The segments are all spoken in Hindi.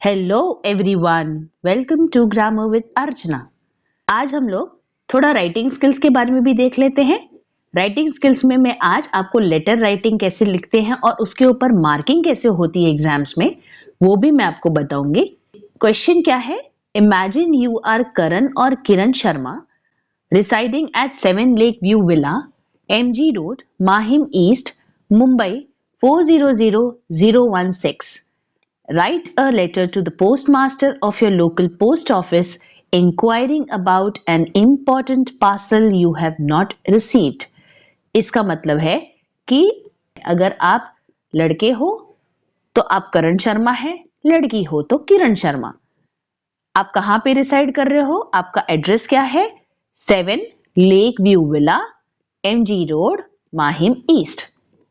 Hello everyone, welcome to grammar with Archana. आज हम लोग थोड़ा राइटिंग स्किल्स के बारे में भी देख लेते हैं। राइटिंग स्किल्स में मैं आज आपको लेटर राइटिंग कैसे लिखते हैं और उसके ऊपर मार्किंग कैसे होती है एग्जाम्स में, वो भी मैं आपको बताऊंगी। क्वेश्चन क्या है? इमेजिन यू आर करण और Kiran Sharma residing at 7 Lakeview Villa, MG Road, Mahim East, Mumbai 400016. Write a letter to the postmaster of your local post office inquiring about an important parcel you have not received. इसका मतलब है कि अगर आप लड़के हो तो आप करण शर्मा हैं, लड़की हो तो किरण शर्मा। आप कहाँ पे रिसाइड कर रहे हो? आपका एड्रेस क्या है? 7 lake view villa, MG road, Mahim east,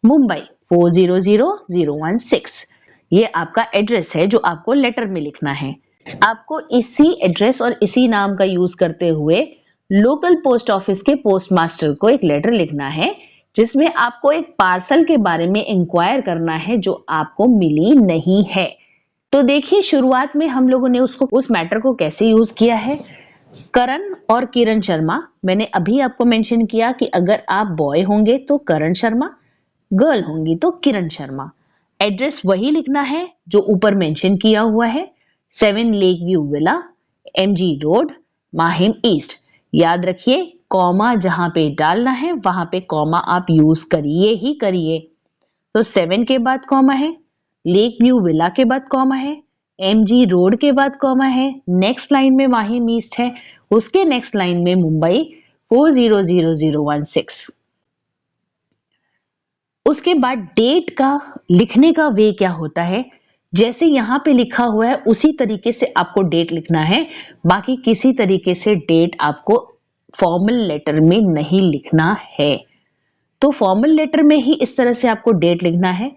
Mumbai 400016। ये आपका एड्रेस है जो आपको लेटर में लिखना है। आपको इसी एड्रेस और इसी नाम का यूज करते हुए लोकल पोस्ट ऑफिस के पोस्ट मास्टर को एक लेटर लिखना है जिसमें आपको एक पार्सल के बारे में इंक्वायर करना है जो आपको मिली नहीं है। तो देखिए, शुरुआत में हम लोगों ने उस मैटर को कैसे यूज किया है। करण और किरण शर्मा, मैंने अभी आपको मेंशन किया कि अगर आप बॉय होंगे तो करण शर्मा, गर्ल होंगी तो किरण शर्मा। एड्रेस वही लिखना है जो ऊपर मेंशन किया हुआ है, 7 lake view villa, MG road, Mahim east. याद रखिए, कॉमा जहां पे डालना है वहां पे कॉमा आप यूज करिए ही करिए। तो 7 के बाद कॉमा है, लेक व्यू विला के बाद कॉमा है, MG रोड के बाद कॉमा है, नेक्स्ट लाइन में माहिम ईस्ट है, उसके नेक्स्ट लाइन में मुंबई 400016। उसके बाद डेट का लिखने का वे क्या होता है? जैसे यहां पे लिखा हुआ है उसी तरीके से आपको डेट लिखना है। बाकी किसी तरीके से डेट आपको फॉर्मल लेटर में नहीं लिखना है। तो फॉर्मल लेटर में ही इस तरह से आपको डेट लिखना है,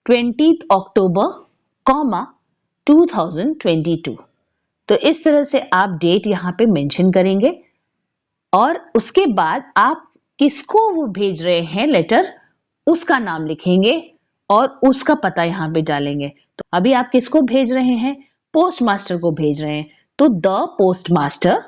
20 अक्टूबर, 2022। तो इस तरह से आप डेट यहां पे मेंशन करेंगे और उसके बाद आप किसको वो भेज रहे हैं लेटर, उसका नाम लिखेंगे और उसका पता यहां पे डालेंगे। तो अभी आप किसको भेज रहे हैं? पोस्ट मास्टर को भेज रहे हैं। तो द पोस्ट मास्टर,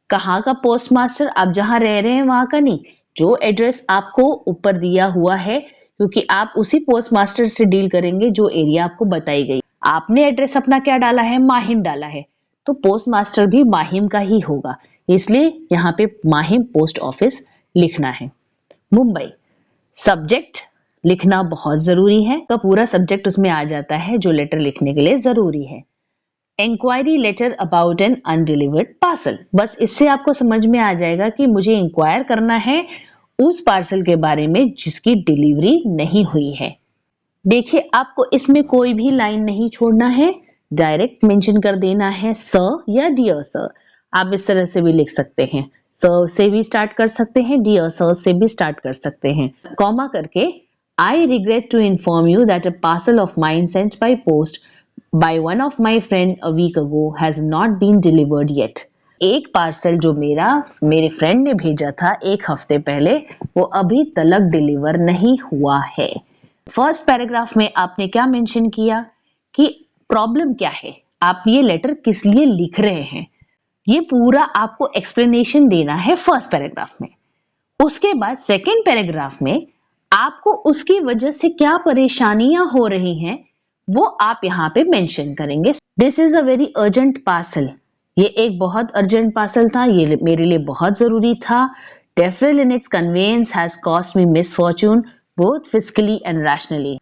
कहाँ का पोस्ट मास्टर? आप जहां रह रहे हैं वहां का नहीं, जो एड्रेस आपको ऊपर दिया हुआ है, क्योंकि आप उसी पोस्ट मास्टर से डील करेंगे जो एरिया आपको बताई गई। आपने एड्रेस अपना क्या डाला है? माहिम डाला है, तो पोस्ट मास्टर भी माहिम का ही होगा, इसलिए यहाँ पे माहिम पोस्ट ऑफिस लिखना है। मुंबई, सब्जेक्ट लिखना बहुत जरूरी है, का पूरा सब्जेक्ट उसमें आ जाता है जो लेटर लिखने के लिए जरूरी है। Inquiry letter about an undelivered parcel, बस इससे आपको समझ में आ जाएगा कि मुझे इंक्वायर करना है उस पार्सल के बारे में जिसकी डिलीवरी नहीं हुई है। देखिए, आपको इसमें कोई भी लाइन नहीं छोड़ना है, डायरेक्ट मेंशन कर देना है सर या डियर सर। आप इस तरह से भी लिख सकते हैं, सर से भी स्टार्ट कर सकते हैं, डियर सर से भी स्टार्ट कर सकते हैं। कॉमा करके, I regret to inform you that a parcel of mine sent by post by one of my friend a week ago has not been delivered yet. एक पार्सल जो मेरे फ्रेंड ने भेजा था एक हफ्ते पहले, वो अभी तक डिलीवर नहीं हुआ है। फर्स्ट पैराग्राफ में आपने क्या मेंशन किया कि प्रॉब्लम क्या है, आप ये लेटर किस लिए लिख रहे हैं, ये पूरा आपको एक्सप्लेनेशन देना है फर्स्ट पैराग्राफ में। उसके बाद सेकंड पैराग्राफ में आपको उसकी वजह से क्या परेशानियां हो रही हैं वो आप यहाँ पे मेंशन करेंगे। This is a very urgent parcel, ये एक बहुत अर्जेंट पार्सल था, ये मेरे लिए बहुत जरूरी था। Deferral in its conveyance has cost me misfortune both physically and rationally.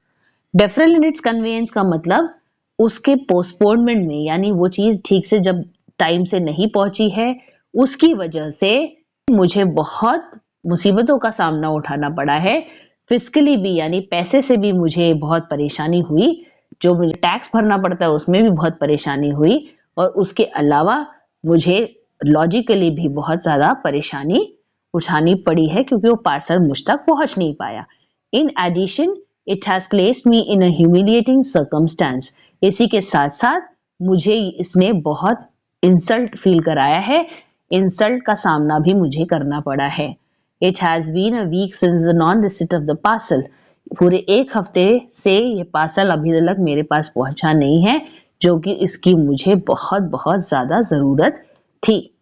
Deferral in its conveyance का मतलब उसके पोस्टपोनमेंट में, यानी वो चीज ठीक से जब टाइम से नहीं पहुंची है, उसकी वजह से मुझे बहुत मुसीबतों का सामना उठाना पड़ा है। फिजिकली भी, यानी पैसे से भी मुझे बहुत परेशानी हुई, जो मुझे टैक्स भरना पड़ता है उसमें भी बहुत परेशानी हुई, और उसके अलावा मुझे लॉजिकली भी बहुत ज्यादा परेशानी उठानी पड़ी है क्योंकि वो पार्सल मुझ तक पहुंच नहीं पाया। In addition, it has placed me in a humiliating circumstance. इसी के साथ साथ मुझे इसने बहुत इंसल्ट फील कराया है, इंसल्ट का सामना भी मुझे करना पड़ा है। It has been a week since the non-receipt of the parcel. पूरे एक हफ्ते से ये पार्सल अभी तक मेरे पास पहुंचा नहीं है, जो कि इसकी मुझे बहुत बहुत ज्यादा जरूरत थी।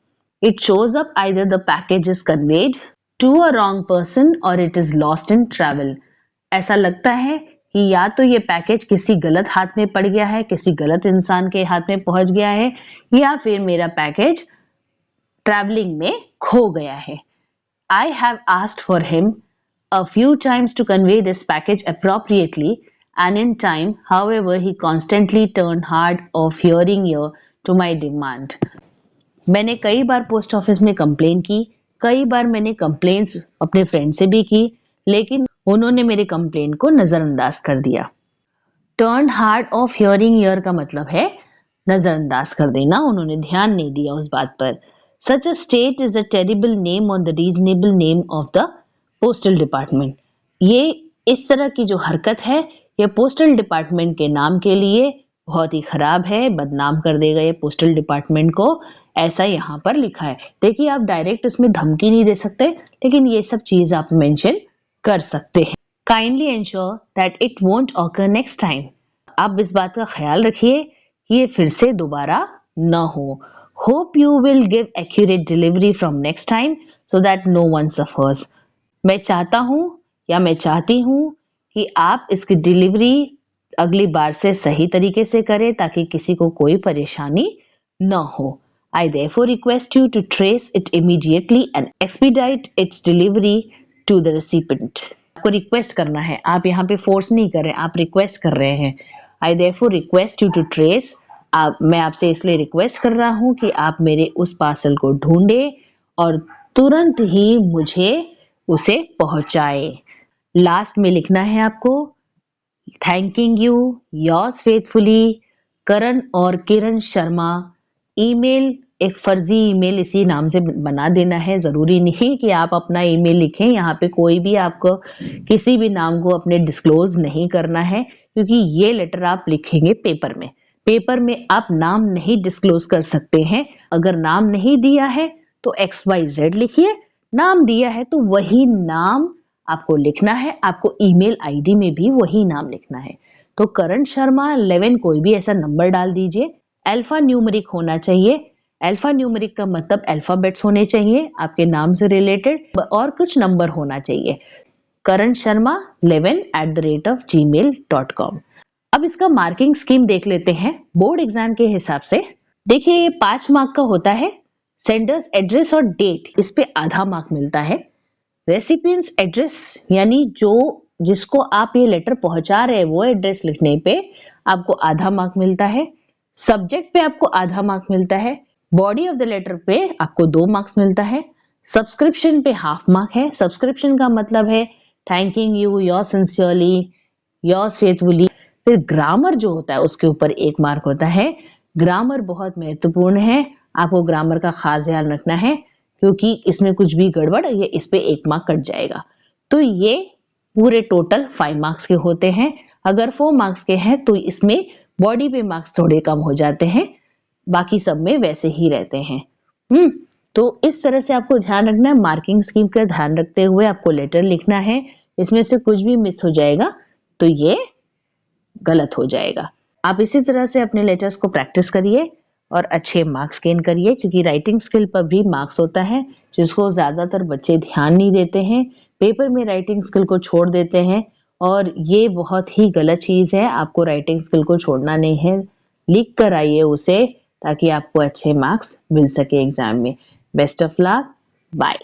It shows up either the package is conveyed to a wrong person or it is lost in travel. ऐसा लगता है कि या तो ये पैकेज किसी गलत हाथ में पड़ गया है, किसी गलत इंसान के हाथ में पहुंच गया है, या फिर मेरा पैकेज ट्रैवलिंग में खो गया है। I have asked for him a few times to convey this package appropriately and in time, however, he constantly turned hard of hearing ear to my demand. मैंने कई बार पोस्ट ऑफिस में कंप्लेन की, कई बार मैंने कंप्लेन्स अपने फ्रेंड से भी की, लेकिन उन्होंने मेरे कंप्लेन को नजरअंदाज कर दिया। Turn hard of hearing year का मतलब है नजरअंदाज कर देना, उन्होंने ध्यान नहीं दिया उस बात पर। Such a state is a terrible name on the reasonable name of the postal department. ये इस तरह की जो हरकत है ये पोस्टल डिपार्टमेंट के नाम के लिए बहुत ही खराब है, बदनाम कर देगा ये पोस्टल डिपार्टमेंट को, ऐसा यहाँ पर लिखा है। देखिए आप डायरेक्ट इसमें धमकी नहीं दे सकते, लेकिन ये सब चीज आप मेंशन कर सकते हैं। Kindly ensure that it won't occur next time. आप इस बात का ख्याल रखिए कि ये फिर से दोबारा न हो। Hope you will give accurate delivery from next time so that no one suffers. मैं चाहता हूँ या मैं चाहती हूँ कि आप इसकी डिलीवरी अगली बार से सही तरीके से करें ताकि किसी को कोई परेशानी न हो। I therefore request you to trace it immediately and expedite its delivery to the recipient. आपको रिक्वेस्ट करना है, आप यहाँ पे फोर्स नहीं कर रहे, आप रिक्वेस्ट कर रहे हैं। I therefore request you to trace, मैं आपसे इसलिए रिक्वेस्ट कर रहा हूं कि आप मेरे उस पार्सल को ढूंढे और तुरंत ही मुझे उसे पहुंचाए। लास्ट में लिखना है आपको थैंकिंग यू योर्स फेथफुली करण और किरण शर्मा। ईमेल एक फर्जी ईमेल इसी नाम से बना देना है, जरूरी नहीं कि आप अपना ईमेल लिखें, यहाँ पे कोई भी आपको किसी भी नाम को अपने डिस्क्लोज नहीं करना है, क्योंकि ये लेटर आप लिखेंगे पेपर में। पेपर में आप नाम नहीं डिस्क्लोज कर सकते हैं। अगर नाम नहीं दिया है तो XYZ लिखिए, नाम दिया है तो वही नाम आपको लिखना है, आपको ईमेल आईडी में भी वही नाम लिखना है। तो करण शर्मा 11 कोई भी ऐसा नंबर डाल दीजिए। अल्फा न्यूमेरिक होना चाहिए। अल्फा न्यूमेरिक का मतलब अल्फाबेट्स होने चाहिए आपके नाम से रिलेटेड और कुछ नंबर होना चाहिए। करण शर्मा 11@gmail.com। अब इसका मार्किंग स्कीम देख लेते हैं बोर्ड एग्जाम के हिसाब से। देखिए ये 5 मार्क का होता है। सेंडर्स एड्रेस और डेट, इस पे आधा मार्क मिलता है। रेसिपिएंट्स एड्रेस यानी जो जिसको आप ये लेटर पहुंचा रहे हैं वो एड्रेस लिखने पे आपको आधा मार्क मिलता है। सब्जेक्ट पे आपको आधा मार्क मिलता है। बॉडी ऑफ द लेटर पे आपको 2 मार्क्स मिलता है। सब्सक्रिप्शन पे हाफ मार्क है। सब्सक्रिप्शन का मतलब है thanking you, yours sincerely, yours faithfully. फिर ग्रामर जो होता है उसके ऊपर 1 मार्क होता है। ग्रामर बहुत महत्वपूर्ण है, आपको ग्रामर का खास ध्यान रखना है, क्योंकि इसमें कुछ भी गड़बड़ ये इस पे 1 मार्क कट जाएगा। तो ये पूरे टोटल 5 मार्क्स के होते हैं। अगर 4 मार्क्स के हैं तो इसमें बॉडी पे मार्क्स थोड़े कम हो जाते हैं, बाकी सब में वैसे ही रहते हैं। तो इस तरह से आपको ध्यान रखना है। मार्किंग स्कीम का ध्यान रखते हुए आपको लेटर लिखना है। इसमें से कुछ भी मिस हो जाएगा तो ये गलत हो जाएगा। आप इसी तरह से अपने लेटर्स को प्रैक्टिस करिए और अच्छे मार्क्स गेन करिए, क्योंकि राइटिंग स्किल पर भी मार्क्स होता है जिसको ज्यादातर बच्चे ध्यान नहीं देते हैं। पेपर में राइटिंग स्किल को छोड़ देते हैं और ये बहुत ही गलत चीज है। आपको राइटिंग स्किल को छोड़ना नहीं है, लिख कर आइए उसे ताकि आपको अच्छे मार्क्स मिल सके एग्जाम में। Best of luck, bye.